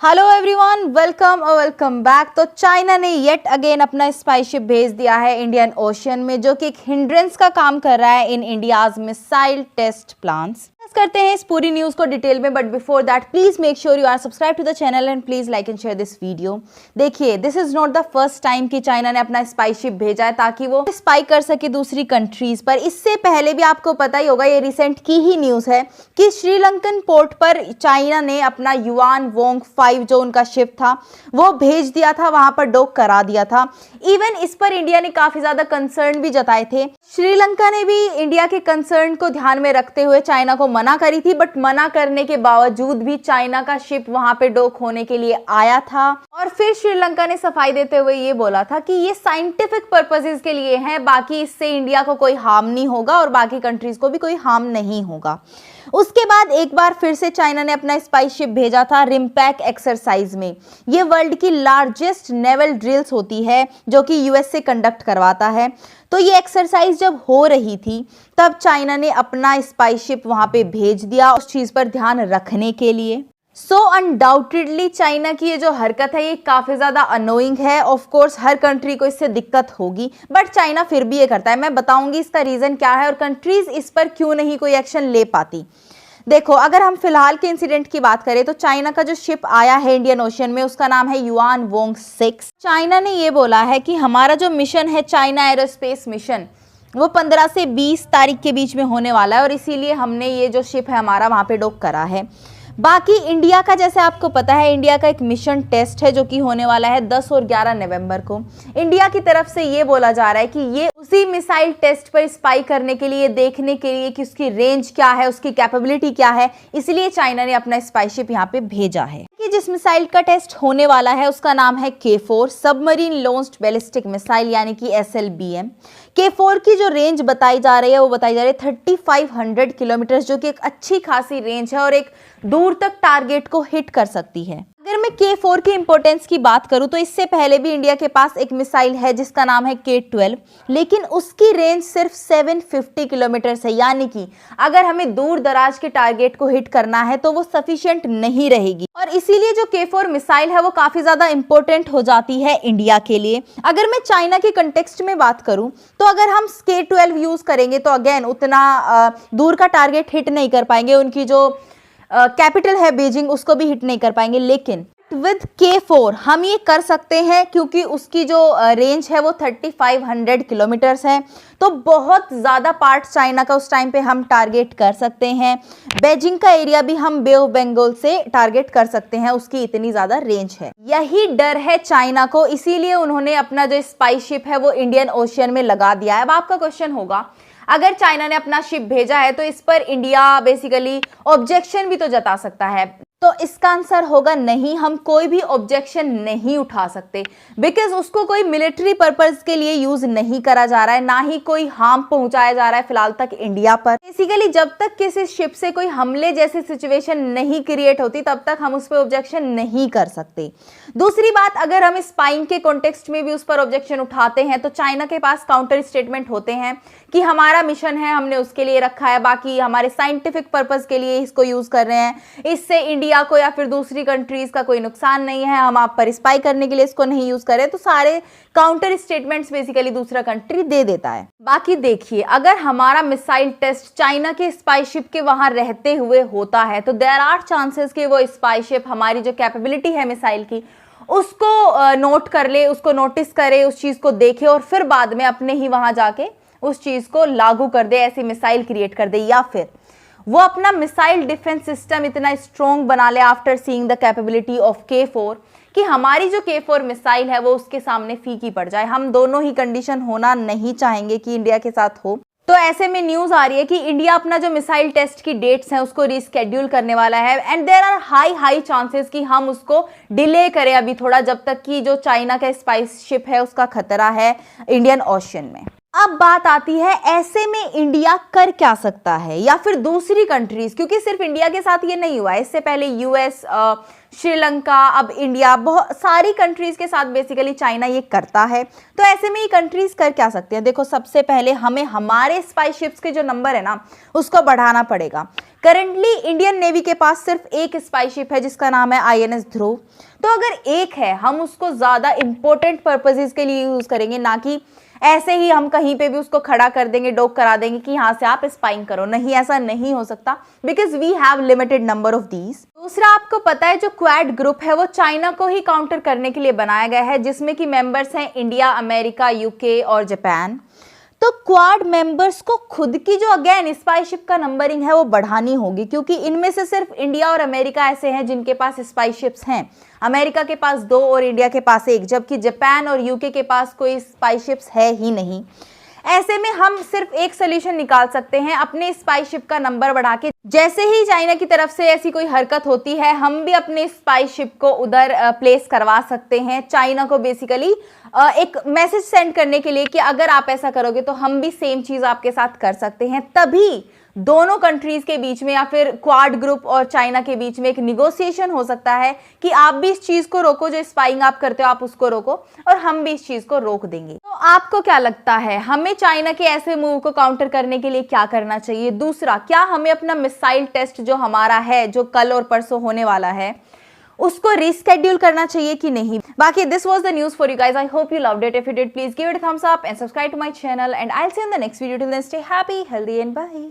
Hello everyone, welcome back. तो China ने yet again अपना स्पाई शिप भेज दिया है इंडियन ओशियन में, जो कि एक हिंड्रेंस का काम कर रहा है in India's missile test plans. करते हैं इस पूरी न्यूज को डिटेल में, but before that please make sure you are subscribe to the channel and please like and share this video. देखिए, this is not the first time कि China ने अपना स्पाई शिप भेजा है ताकि वो स्पाई कर सके दूसरी कंट्रीज पर। इससे पहले भी आपको पता ही होगा, ये रिसेंट की ही न्यूज है कि श्रीलंकन पोर्ट पर चाइना ने अपना युआन वोंग 5 जो उनका शिप था वो भेज दिया था, वहां पर डॉक करा दिया था। इवन इस पर इंडिया ने काफी ज्यादा कंसर्न भी जताए थे। श्रीलंका ने भी इंडिया के कंसर्न को ध्यान में रखते हुए चाइना को मना करी थी, बट मना करने के बावजूद भी चाइना का शिप वहां पे डॉक होने के लिए आया था। और फिर श्रीलंका ने सफाई देते हुए ये बोला था कि ये साइंटिफिक पर्पसेस के लिए है, बाकी इससे इंडिया को कोई हार्म नहीं होगा और बाकी कंट्रीज को भी कोई हार्म नहीं होगा। उसके बाद एक बार फिर से चाइना ने अपना स्पाई शिप भेजा था रिम्पैक एक्सरसाइज में। ये वर्ल्ड की लार्जेस्ट नेवल ड्रिल्स होती है जो कि यूएस से कंडक्ट करवाता है। तो ये एक्सरसाइज जब हो रही थी तब चाइना ने अपना स्पाई शिप वहां पे भेज दिया उस चीज पर ध्यान रखने के लिए। सो अनडाउटेडली चाइना की ये जो हरकत है ये काफी ज्यादा अनोइंग है। ऑफ कोर्स हर कंट्री को इससे दिक्कत होगी, बट चाइना फिर भी ये करता है। मैं बताऊंगी इसका रीजन क्या है और कंट्रीज इस पर क्यों नहीं कोई एक्शन ले पाती। देखो, अगर हम फिलहाल के इंसिडेंट की बात करें तो चाइना का जो शिप आया है इंडियन ओशियन में उसका नाम है युआन वोंग 6। चाइना ने ये बोला है कि हमारा जो मिशन है चाइना एरोस्पेस मिशन, वो 15 से 20 तारीख के बीच में होने वाला है और इसीलिए हमने ये जो शिप है हमारा वहां पे डॉक करा है। बाकी इंडिया का, जैसे आपको पता है, इंडिया का एक मिशन टेस्ट है जो कि होने वाला है 10 और 11 नवंबर को। इंडिया की तरफ से ये बोला जा रहा है कि ये उसी मिसाइल टेस्ट पर स्पाई करने के लिए, देखने के लिए कि उसकी रेंज क्या है, उसकी कैपेबिलिटी क्या है, इसलिए चाइना ने अपना स्पाई शिप यहाँ पे भेजा है। कि जिस मिसाइल का टेस्ट होने वाला है उसका नाम है K4 submarine launched ballistic missile, यानी कि SLBM। K4 की जो रेंज बताई जा रही है वो बताई जा रही है 3500 किलोमीटर, जो कि एक अच्छी खासी रेंज है और एक दूर तक टारगेट को हिट कर सकती है। अगर मैं K4 की इंपॉर्टेंस की बात करूं तो इससे पहले भी इंडिया के पास एक मिसाइल है जिसका नाम है K12, लेकिन उसकी रेंज सिर्फ 750 किलोमीटर है, यानी कि अगर हमें दूर दराज के टारगेट को हिट करना है तो वो सफिशिएंट नहीं रहेगी। और इसीलिए जो K4 मिसाइल है वो काफी ज्यादा इंपॉर्टेंट हो जाती है इंडिया के लिए। अगर मैं चाइना के कंटेक्स्ट में बात करूं तो अगर हम K12 यूज करेंगे तो अगेन उतना दूर का टारगेट हिट नहीं कर पाएंगे, उनकी जो कैपिटल है बीजिंग उसको भी हिट नहीं कर पाएंगे। लेकिन विद K4 हम ये कर सकते हैं क्योंकि उसकी जो रेंज है वो 3500 किलोमीटर्स है। तो बहुत ज़्यादा पार्ट चाइना का उस टाइम पे हम टारगेट कर सकते हैं। बीजिंग का एरिया भी हम बे ऑफ बंगाल से टारगेट कर सकते हैं, उसकी इतनी ज़्यादा रेंज है। यही डर है चाइना को, इसीलिए उन्होंने अपना जो स्पाई शिप है वो इंडियन ओशियन में लगा दिया है। अब आपका क्वेश्चन होगा, अगर चाइना ने अपना शिप भेजा है तो इस पर इंडिया बेसिकली ऑब्जेक्शन भी तो जता सकता है। तो इसका आंसर होगा नहीं, हम कोई भी ऑब्जेक्शन नहीं उठा सकते, बिकॉज उसको कोई मिलिट्री पर्पस के लिए यूज नहीं करा जा रहा है, ना ही कोई हार्म पहुंचाया जा रहा है फिलहाल तक इंडिया पर। बेसिकली जब तक किसी शिप से कोई हमले जैसी सिचुएशन नहीं क्रिएट होती तब तक हम उस पर ऑब्जेक्शन नहीं कर सकते। दूसरी बात, अगर हम स्पाइंग के कॉन्टेक्स्ट में भी उस पर ऑब्जेक्शन उठाते हैं तो चाइना के पास काउंटर स्टेटमेंट होते हैं कि हमारा मिशन है, हमने उसके लिए रखा है, बाकी हमारे साइंटिफिक पर्पस के लिए इसको यूज कर रहे हैं, इससे इंडिया को या फिर दूसरी कंट्रीज का कोई नुकसान नहीं है, हम आप पर स्पाई करने के लिए इसको नहीं यूज करें। तो सारे काउंटर स्टेटमेंट्स बेसिकली दूसरा कंट्री दे देता है। बाकी देखिए, अगर हमारा मिसाइल टेस्ट चाइना के स्पाई शिप के वहां रहते हुए होता है तो देयर आर चांसेस कि वो स्पाई शिप हमारी जो कैपेबिलिटी है मिसाइल की उसको नोट कर ले, उसको नोटिस करे, उस चीज को देखे और फिर बाद में अपने ही वहां जाके उस चीज को लागू कर दे, ऐसी मिसाइल क्रिएट कर दे, या फिर वो अपना मिसाइल डिफेंस सिस्टम इतना स्ट्रॉन्ग बना ले after seeing the capability of K4 कि हमारी जो K4 मिसाइल है वो उसके सामने फीकी पड़ जाए। हम दोनों ही कंडीशन होना नहीं चाहेंगे कि इंडिया के साथ हो। तो ऐसे में न्यूज आ रही है कि इंडिया अपना जो मिसाइल टेस्ट की डेट्स हैं उसको रिस्केड्यूल करने वाला है and there are high chances कि हम उसको डिले करें अभी थोड़ा, जब तक कि जो चाइना का स्पाई शिप है उसका खतरा है इंडियन ओशियन में। अब बात आती है, ऐसे में इंडिया कर क्या सकता है या फिर दूसरी कंट्रीज, क्योंकि सिर्फ इंडिया के साथ ये नहीं हुआ है, इससे पहले यूएस, श्रीलंका, अब इंडिया, बहुत सारी कंट्रीज के साथ बेसिकली चाइना ये करता है। तो ऐसे में ये कंट्रीज कर क्या सकते हैं? देखो, सबसे पहले हमें हमारे स्पाई शिप्स के जो नंबर है ना उसको बढ़ाना पड़ेगा। करंटली इंडियन नेवी के पास सिर्फ एक स्पाई शिप है जिसका नाम है INS ध्रुव। तो अगर एक है, हम उसको ज्यादा इंपॉर्टेंट पर्पसेस के लिए यूज करेंगे, ना कि ऐसे ही हम कहीं पे भी उसको खड़ा कर देंगे, डॉक करा देंगे कि यहां से आप स्पाइंग करो। नहीं, ऐसा नहीं हो सकता, because we have limited number of these. दूसरा, आपको पता है जो क्वाड ग्रुप है वो चाइना को ही काउंटर करने के लिए बनाया गया है, जिसमें कि मेंबर्स हैं इंडिया, अमेरिका, UK और जापान। तो क्वाड मेंबर्स को खुद की जो अगेन स्पाई शिप का नंबरिंग है वो बढ़ानी होगी, क्योंकि इनमें से सिर्फ इंडिया और अमेरिका ऐसे हैं जिनके पास स्पाई शिप्स हैं। अमेरिका के पास 2 और इंडिया के पास 1, जबकि जापान और UK के पास कोई स्पाई शिप्स है ही नहीं। ऐसे में हम सिर्फ एक सोल्यूशन निकाल सकते हैं, अपने स्पाई शिप का नंबर बढ़ा के। जैसे ही चाइना की तरफ से ऐसी कोई हरकत होती है, हम भी अपने स्पाई शिप को उधर प्लेस करवा सकते हैं, चाइना को बेसिकली एक मैसेज सेंड करने के लिए कि अगर आप ऐसा करोगे तो हम भी सेम चीज आपके साथ कर सकते हैं। तभी दोनों कंट्रीज के बीच में या फिर क्वाड ग्रुप और चाइना के बीच में एक निगोशिएशन हो सकता है कि आप भी इस चीज को रोको, जो स्पाइंग आप करते हो आप उसको रोको, और हम भी इस चीज को रोक देंगे। तो आपको क्या लगता है, हमें चाइना के ऐसे मूव को काउंटर करने के लिए क्या करना चाहिए? दूसरा, क्या हमें अपना मिसाइल टेस्ट जो हमारा है, जो कल और परसों होने वाला है, उसको रीस्केड्यूल करना चाहिए कि नहीं? बाकी this was the news for you guys. I hope you loved it. If you did, please give it a thumbs up and subscribe to my channel, and I will see you in the next video. Till then, stay happy, healthy and bye.